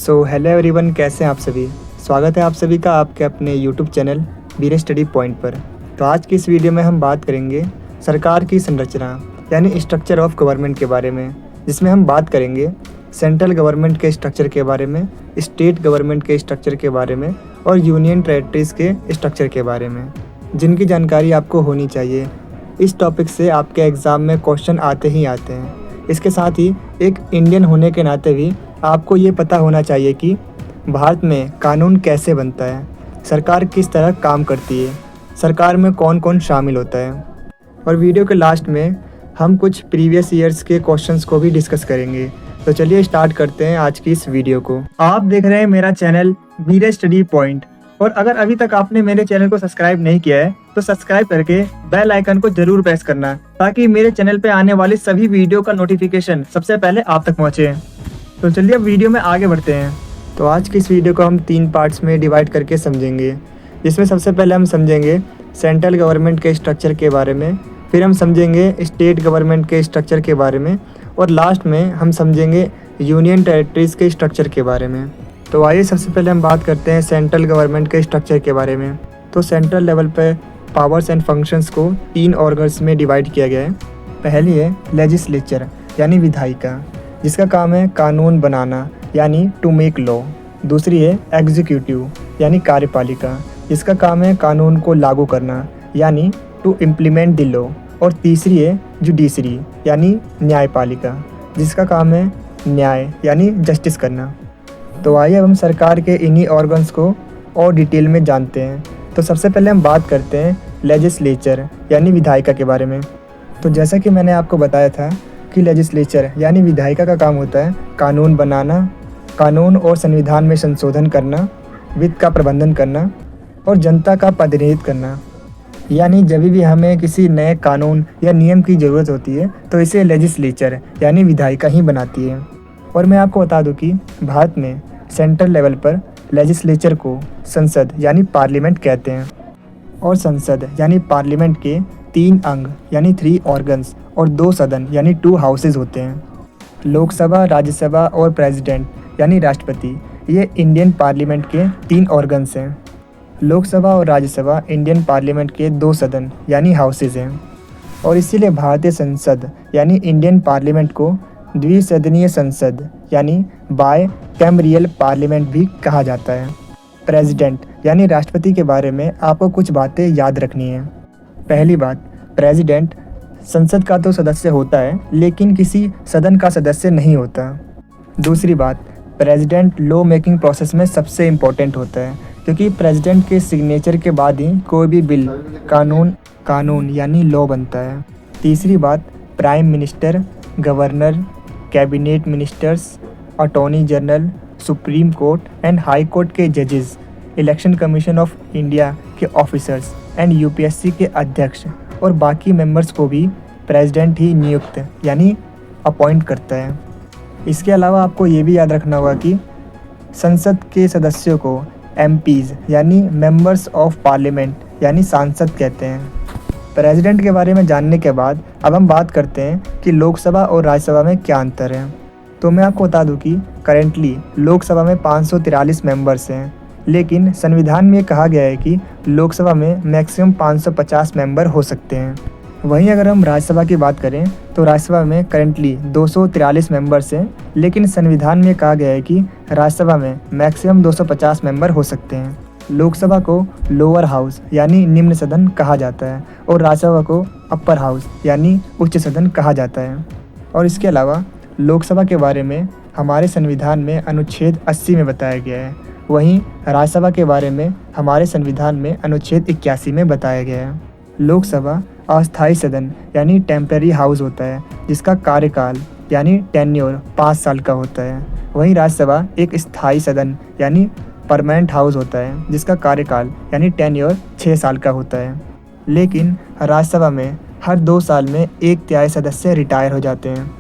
Hello everyone, कैसे हैं आप सभी। स्वागत है आप सभी का आपके अपने यूट्यूब चैनल वीरे स्टडी पॉइंट पर। तो आज की इस वीडियो में हम बात करेंगे सरकार की संरचना यानी स्ट्रक्चर ऑफ गवर्नमेंट के बारे में, जिसमें हम बात करेंगे सेंट्रल गवर्नमेंट के स्ट्रक्चर के बारे में, स्टेट गवर्नमेंट के स्ट्रक्चर के बारे में और यूनियन टेरेटरीज़ के स्ट्रक्चर के बारे में, जिनकी जानकारी आपको होनी चाहिए। इस टॉपिक से आपके एग्ज़ाम में क्वेश्चन आते ही आते हैं। इसके साथ ही एक इंडियन होने के नाते भी आपको ये पता होना चाहिए कि भारत में कानून कैसे बनता है, सरकार किस तरह काम करती है, सरकार में कौन कौन शामिल होता है। और वीडियो के लास्ट में हम कुछ प्रीवियस ईयर्स के क्वेश्चंस को भी डिस्कस करेंगे। तो चलिए स्टार्ट करते हैं आज की इस वीडियो को। आप देख रहे हैं मेरा चैनल वीरे स्टडी पॉइंट, और अगर अभी तक आपने मेरे चैनल को सब्सक्राइब नहीं किया है तो सब्सक्राइब करके बेल आइकन को जरूर प्रेस करना, ताकि मेरे चैनल पे आने वाली सभी वीडियो का नोटिफिकेशन सबसे पहले आप तक पहुँचे। तो चलिए अब वीडियो में आगे बढ़ते हैं। तो आज की इस वीडियो को हम 3 पार्ट्स में डिवाइड करके समझेंगे, जिसमें सबसे पहले हम समझेंगे सेंट्रल गवर्नमेंट के स्ट्रक्चर के बारे में, फिर हम समझेंगे स्टेट गवर्नमेंट के स्ट्रक्चर के बारे में, और लास्ट में हम समझेंगे यूनियन टेरेटरीज़ के स्ट्रक्चर के बारे में। तो आइए सबसे पहले हम बात करते हैं सेंट्रल गवर्नमेंट के स्ट्रक्चर के बारे में। तो सेंट्रल लेवल पर पावर्स एंड फंक्शंस को 3 ऑर्गन्स में डिवाइड किया गया है। पहली है लेजिस्लेचर यानी विधायिका, जिसका काम है कानून बनाना यानी टू मेक लॉ। दूसरी है एग्जीक्यूटिव यानी कार्यपालिका, जिसका काम है कानून को लागू करना यानी टू इम्प्लीमेंट द लॉ। और तीसरी है जुडिशरी यानी न्यायपालिका, जिसका काम है न्याय यानी जस्टिस करना। तो आइए अब हम सरकार के इन्हीं ऑर्गन्स को और डिटेल में जानते हैं। तो सबसे पहले हम बात करते हैं लेजिस्लेचर यानी विधायिका के बारे में। तो जैसा कि मैंने आपको बताया था कि लेजिस्लेचर यानी विधायिका का काम होता है कानून बनाना, कानून और संविधान में संशोधन करना, वित्त का प्रबंधन करना और जनता का प्रतिनिधित्व करना। यानी जब भी हमें किसी नए कानून या नियम की ज़रूरत होती है तो इसे लेजिस्लेचर यानी विधायिका ही बनाती है। और मैं आपको बता दूं कि भारत में सेंट्रल लेवल पर लेजिस्लेचर को संसद यानी पार्लियामेंट कहते हैं, और संसद यानी पार्लियामेंट के 3 अंग यानी 3 ऑर्गन्स और 2 सदन यानी 2 हाउसेज होते हैं। लोकसभा, राज्यसभा और प्रेसिडेंट यानी राष्ट्रपति, ये इंडियन पार्लियामेंट के 3 ऑर्गन्स हैं। लोकसभा और राज्यसभा इंडियन पार्लियामेंट के 2 सदन यानी हाउसेज हैं, और इसीलिए भारतीय संसद यानी इंडियन पार्लियामेंट को द्विसदनीय संसद यानी बाय कैमरियल पार्लियामेंट भी कहा जाता है। प्रेसिडेंट यानी राष्ट्रपति के बारे में आपको कुछ बातें याद रखनी है। पहली बात, प्रेसिडेंट संसद का तो सदस्य होता है लेकिन किसी सदन का सदस्य नहीं होता। दूसरी बात, प्रेसिडेंट लॉ मेकिंग प्रोसेस में सबसे इम्पोर्टेंट होता है, क्योंकि प्रेसिडेंट के सिग्नेचर के बाद ही कोई भी बिल कानून यानी लॉ बनता है। तीसरी बात, prime minister, governor, cabinet ministers, attorney general, supreme court and high court के जजेस, इलेक्शन कमीशन ऑफ इंडिया के ऑफिसर्स एंड यूपीएससी के अध्यक्ष और बाकी मेंबर्स को भी प्रेसिडेंट ही नियुक्त यानी अपॉइंट करता है। इसके अलावा आपको ये भी याद रखना होगा कि संसद के सदस्यों को एमपीज़ यानी मेंबर्स ऑफ पार्लियामेंट यानी सांसद कहते हैं। प्रेसिडेंट के बारे में जानने के बाद अब हम बात करते हैं कि लोकसभा और राज्यसभा में क्या अंतर है। तो मैं आपको बता दूं कि करेंटली लोकसभा में 543 मेंबर्स हैं, लेकिन संविधान में कहा गया है कि लोकसभा में मैक्सिमम 550 मेंबर हो सकते हैं। वहीं अगर हम राज्यसभा की बात करें तो राज्यसभा में करेंटली 243 मेंबर्स हैं, लेकिन संविधान में कहा गया है कि राज्यसभा में मैक्सिमम 250 मेंबर हो सकते हैं। लोकसभा को लोअर हाउस यानी निम्न सदन कहा जाता है, और राज्यसभा को अपर हाउस यानी उच्च सदन कहा जाता है। और इसके अलावा लोकसभा के बारे में हमारे संविधान में अनुच्छेद 80 में बताया गया है, वहीं राज्यसभा के बारे में हमारे संविधान में अनुच्छेद 81 में बताया गया है। लोकसभा अस्थायी सदन यानी टेम्पररी हाउस होता है, जिसका कार्यकाल यानी टेन्योर 5 साल का होता है। वहीं राज्यसभा एक स्थायी सदन यानी परमानेंट हाउस होता है, जिसका कार्यकाल यानी टेन्योर 6 साल का होता है। लेकिन राज्यसभा में हर 2 साल में 1/3 सदस्य रिटायर हो जाते हैं।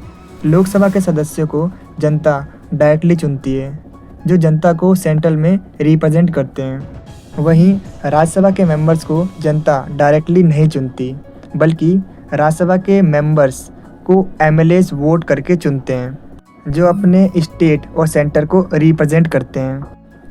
लोकसभा के सदस्यों को जनता डायरेक्टली चुनती है, जो जनता को सेंट्रल में रिप्रेजेंट करते हैं। वहीं राज्यसभा के मेंबर्स को जनता डायरेक्टली नहीं चुनती, बल्कि राज्यसभा के मेंबर्स को एमएलएज वोट करके चुनते हैं। जो अपने स्टेट और सेंटर को रिप्रेजेंट करते हैं।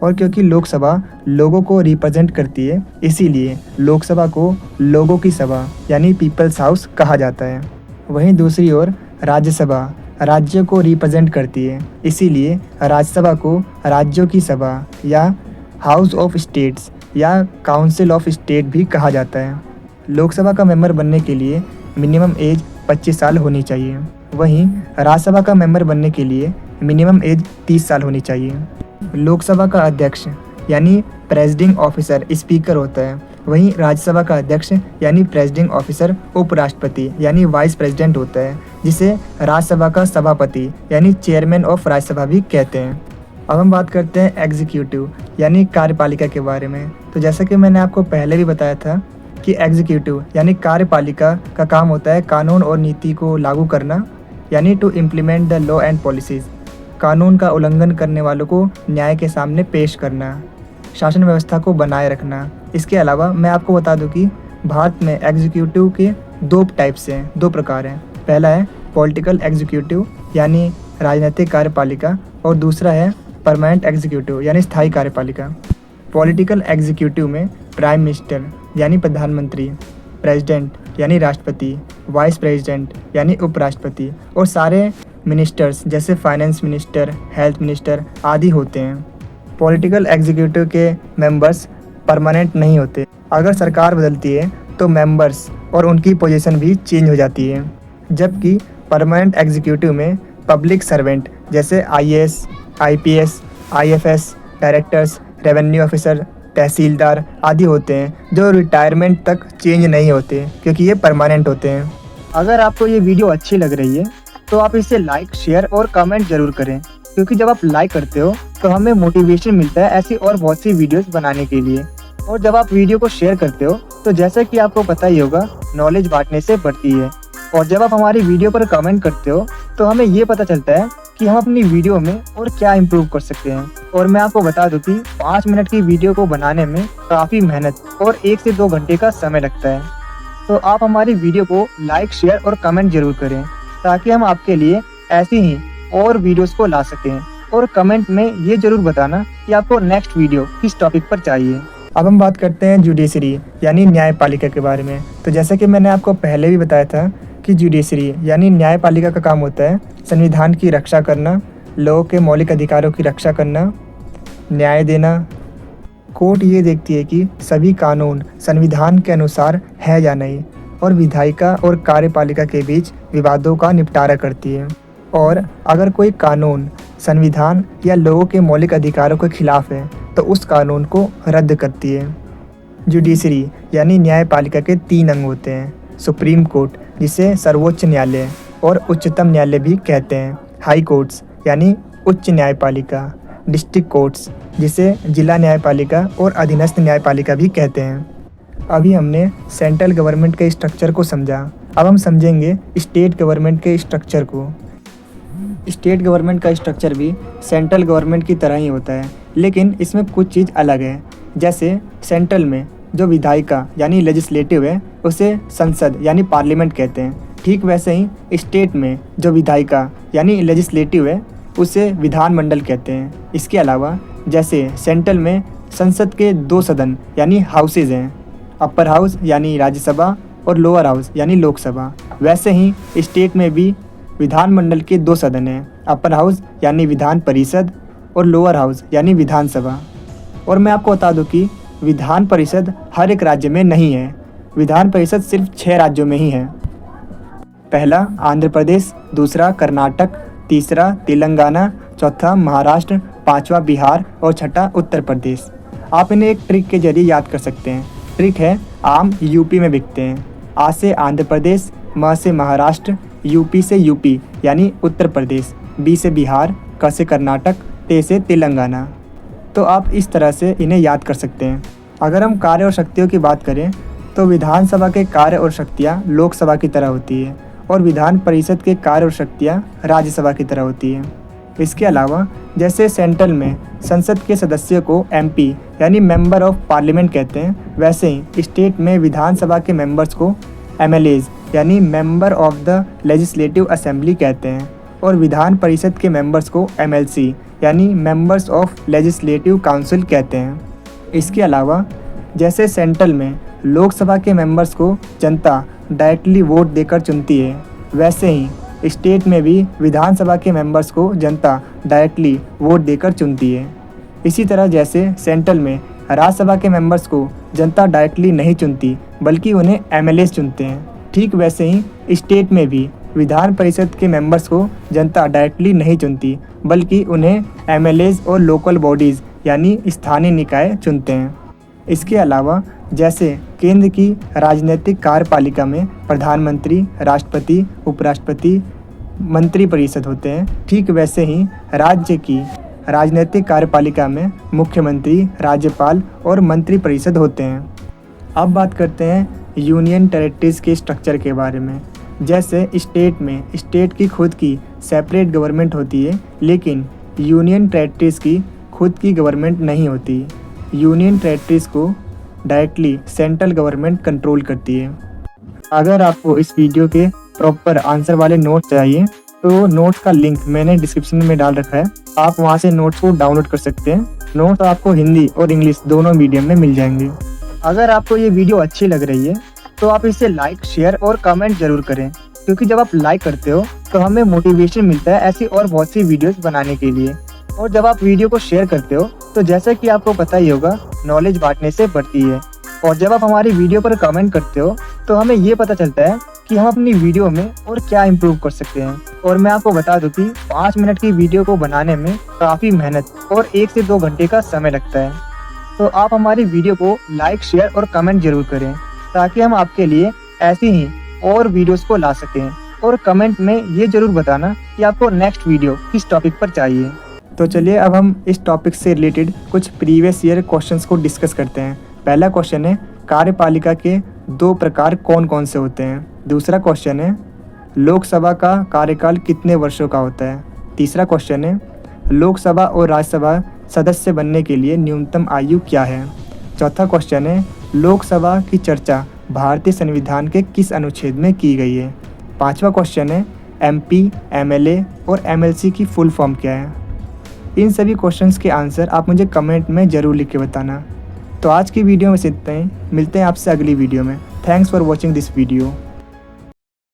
और क्योंकि लोकसभा लोगों को रिप्रेजेंट करती है, इसीलिए लोकसभा को लोगों की सभा यानी पीपल्स हाउस कहा जाता है। वहीं दूसरी ओर राज्यसभा राज्यों को रिप्रेजेंट करती है, इसीलिए राज्यसभा को राज्यों की सभा या हाउस ऑफ स्टेट्स या काउंसिल ऑफ स्टेट भी कहा जाता है। लोकसभा का मेंबर बनने के लिए मिनिमम एज 25 साल होनी चाहिए। वहीं राज्यसभा का मेंबर बनने के लिए मिनिमम एज 30 साल होनी चाहिए। लोकसभा का अध्यक्ष यानी प्रेसिडिंग ऑफिसर स्पीकर होता है। वहीं राज्यसभा का अध्यक्ष यानी प्रेसिडिंग ऑफिसर उपराष्ट्रपति यानी वाइस प्रेसिडेंट होता है, जिसे राज्यसभा का सभापति यानी चेयरमैन ऑफ राज्यसभा भी कहते हैं। अब हम बात करते हैं एग्जीक्यूटिव यानी कार्यपालिका के बारे में। तो जैसा कि मैंने आपको पहले भी बताया था कि एग्जीक्यूटिव यानी कार्यपालिका का काम होता है कानून और नीति को लागू करना, यानी to implement the law and policies, कानून का उल्लंघन करने वालों को न्याय के सामने पेश करना, शासन व्यवस्था को बनाए रखना। इसके अलावा मैं आपको बता दूं कि भारत में एग्जीक्यूटिव के 2 टाइप्स हैं, 2 प्रकार हैं। पहला है पॉलिटिकल एग्जीक्यूटिव यानी राजनीतिक कार्यपालिका, और दूसरा है परमानेंट एग्जीक्यूटिव यानी स्थायी कार्यपालिका। पॉलिटिकल एग्जीक्यूटिव में प्राइम मिनिस्टर यानी प्रधानमंत्री, प्रेसिडेंट यानी राष्ट्रपति, वाइस प्रेसिडेंट यानी उपराष्ट्रपति और सारे मिनिस्टर्स जैसे फाइनेंस मिनिस्टर, हेल्थ मिनिस्टर आदि होते हैं। पॉलिटिकल एग्जीक्यूटिव के मेंबर्स परमानेंट नहीं होते। अगर सरकार बदलती है तो मेंबर्स और उनकी पोजीशन भी चेंज हो जाती है। जबकि परमानेंट एग्जीक्यूटिव में पब्लिक सर्वेंट जैसे IAS, IPS, IFS, directors, revenue officer, tehsildar आदि होते हैं, जो रिटायरमेंट तक चेंज नहीं होते क्योंकि ये परमानेंट होते हैं। अगर आपको ये वीडियो अच्छी लग रही है तो आप इसे लाइक, शेयर और कमेंट जरूर करें, क्योंकि जब आप लाइक करते हो तो हमें मोटिवेशन मिलता है ऐसी और बहुत सी वीडियोस बनाने के लिए। और जब आप वीडियो को शेयर करते हो तो जैसा कि आपको पता ही होगा, नॉलेज बांटने से बढ़ती है। और जब आप हमारी वीडियो पर कमेंट करते हो तो हमें ये पता चलता है कि हम अपनी वीडियो में और क्या इम्प्रूव कर सकते हैं। और मैं आपको बता दूं कि 5 मिनट की वीडियो को बनाने में काफ़ी मेहनत और 1 से 2 घंटे का समय लगता है। तो आप हमारी वीडियो को लाइक, शेयर और कमेंट जरूर करें, ताकि हम आपके लिए ऐसी ही और वीडियोस को ला सकें। और कमेंट में ये जरूर बताना कि आपको नेक्स्ट वीडियो किस टॉपिक पर चाहिए। अब हम बात करते हैं जुडिशरी यानी न्यायपालिका के बारे में। तो जैसा कि मैंने आपको पहले भी बताया था कि जुडिशरी यानी न्यायपालिका का काम होता है संविधान की रक्षा करना, लोगों के मौलिक अधिकारों की रक्षा करना, न्याय देना। कोर्ट ये देखती है कि सभी कानून संविधान के अनुसार है या नहीं, और विधायिका और कार्यपालिका के बीच विवादों का निपटारा करती है। और अगर कोई कानून संविधान या लोगों के मौलिक अधिकारों के खिलाफ है तो उस कानून को रद्द करती है। जुडिशरी यानी न्यायपालिका के 3 अंग होते हैं। सुप्रीम कोर्ट जिसे सर्वोच्च न्यायालय और उच्चतम न्यायालय भी कहते हैं, हाई कोर्ट्स यानी उच्च न्यायपालिका, डिस्ट्रिक्ट कोर्ट्स जिसे जिला न्यायपालिका और अधीनस्थ न्यायपालिका भी कहते हैं। अभी हमने सेंट्रल गवर्नमेंट के स्ट्रक्चर को समझा, अब हम समझेंगे स्टेट गवर्नमेंट के स्ट्रक्चर को। स्टेट गवर्नमेंट का स्ट्रक्चर भी सेंट्रल गवर्नमेंट की तरह ही होता है, लेकिन इसमें कुछ चीज़ अलग है। जैसे सेंट्रल में जो विधायिका यानी लेजिस्लेटिव है उसे संसद यानी पार्लियामेंट कहते हैं। ठीक वैसे ही स्टेट में जो विधायिका यानी लेजिस्लेटिव है उसे विधानमंडल कहते हैं। इसके अलावा जैसे सेंट्रल में संसद के 2 सदन यानी हाउसेज हैं, अपर हाउस यानी राज्यसभा और लोअर हाउस यानी लोकसभा, वैसे ही स्टेट में भी विधानमंडल के 2 सदन हैं, अपर हाउस यानी विधान परिषद और लोअर हाउस यानी विधानसभा। और मैं आपको बता दूं कि विधान परिषद हर एक राज्य में नहीं है, विधान परिषद सिर्फ 6 राज्यों में ही है। पहला आंध्र प्रदेश, दूसरा कर्नाटक, तीसरा तेलंगाना, चौथा महाराष्ट्र, 5वां बिहार और छठा उत्तर प्रदेश। आप इन्हें एक ट्रिक के जरिए याद कर सकते हैं। ट्रिक है आम यूपी में बिकते हैं। आ से आंध्र प्रदेश, म से महाराष्ट्र, यूपी से यूपी यानी उत्तर प्रदेश, बी से बिहार, क से कर्नाटक, ते से तेलंगाना। तो आप इस तरह से इन्हें याद कर सकते हैं। अगर हम कार्य और शक्तियों की बात करें तो विधानसभा के कार्य और शक्तियाँ लोकसभा की तरह होती है और विधान परिषद के कार्य और शक्तियाँ राज्यसभा की तरह होती है। इसके अलावा जैसे सेंट्रल में संसद के सदस्यों को MP यानी मेंबर ऑफ पार्लियामेंट कहते हैं, वैसे ही स्टेट में विधानसभा के मेंबर्स को MLAs यानी member of the legislative assembly कहते हैं। और विधान परिषद के मेंबर्स को MLC यानी मेंबर्स ऑफ लेजिस्लेटिव काउंसिल कहते हैं। इसके अलावा जैसे सेंट्रल में लोकसभा के मेंबर्स को जनता डायरेक्टली वोट देकर चुनती है, वैसे ही स्टेट में भी विधानसभा के मेंबर्स को जनता डायरेक्टली वोट देकर चुनती है। इसी तरह जैसे सेंट्रल में राज्यसभा के मेंबर्स को जनता डायरेक्टली नहीं चुनती बल्कि उन्हें MLAs चुनते हैं, ठीक वैसे ही स्टेट में भी विधान परिषद के मेंबर्स को जनता डायरेक्टली नहीं चुनती बल्कि उन्हें MLAs और लोकल बॉडीज़ यानी स्थानीय निकाय चुनते हैं। इसके अलावा जैसे केंद्र की राजनीतिक कार्यपालिका में प्रधानमंत्री, राष्ट्रपति, उपराष्ट्रपति, मंत्री परिषद होते हैं, ठीक वैसे ही राज्य की राजनीतिक कार्यपालिका में मुख्यमंत्री, राज्यपाल और मंत्री परिषद होते हैं। अब बात करते हैं यूनियन टेरिटरीज़ के स्ट्रक्चर के बारे में। जैसे स्टेट में स्टेट की खुद की सेपरेट गवर्नमेंट होती है, लेकिन यूनियन टेरिटरीज़ की खुद की गवर्नमेंट नहीं होती। यूनियन टेरिटरीज़ को डायरेक्टली सेंट्रल गवर्नमेंट कंट्रोल करती है। अगर आपको इस वीडियो के प्रॉपर आंसर वाले नोट्स चाहिए तो नोट्स का लिंक मैंने डिस्क्रिप्शन में डाल रखा है, आप वहां से नोट्स को डाउनलोड कर सकते हैं। नोट्स आपको हिंदी और इंग्लिश दोनों मीडियम में मिल जाएंगे। अगर आपको ये वीडियो अच्छी लग रही है तो आप इसे लाइक, शेयर और कमेंट जरूर करें, क्योंकि जब आप लाइक करते हो तो हमें मोटिवेशन मिलता है ऐसी और बहुत सी वीडियोस बनाने के लिए। और जब आप वीडियो को शेयर करते हो तो जैसा कि आपको पता ही होगा, नॉलेज बांटने से बढ़ती है। और जब आप हमारी वीडियो पर कमेंट करते हो तो हमें ये पता चलता है कि हम अपनी वीडियो में और क्या इम्प्रूव कर सकते हैं। और मैं आपको बता दूं कि 5 मिनट की वीडियो को बनाने में काफ़ी मेहनत और 1 से 2 घंटे का समय लगता है। तो आप हमारी वीडियो को लाइक, शेयर और कमेंट जरूर करें, ताकि हम आपके लिए ऐसी ही और वीडियोस को ला सकें। और कमेंट में ये जरूर बताना कि आपको नेक्स्ट वीडियो किस टॉपिक पर चाहिए। तो चलिए अब हम इस टॉपिक से रिलेटेड कुछ प्रीवियस ईयर क्वेश्चंस को डिस्कस करते हैं। पहला क्वेश्चन है, कार्यपालिका के 2 प्रकार कौन कौन से होते हैं। दूसरा क्वेश्चन है, लोकसभा का कार्यकाल कितने वर्षों का होता है। तीसरा क्वेश्चन है, लोकसभा और राज्यसभा सदस्य बनने के लिए न्यूनतम आयु क्या है। चौथा क्वेश्चन है, लोकसभा की चर्चा भारतीय संविधान के किस अनुच्छेद में की गई है। पांचवा क्वेश्चन है, MP, MLA और MLC की फुल फॉर्म क्या है। इन सभी क्वेश्चंस के आंसर आप मुझे कमेंट में ज़रूर लिख के बताना। तो आज की वीडियो में इतना ही, मिलते हैं आपसे अगली वीडियो में। Thanks for watching this video.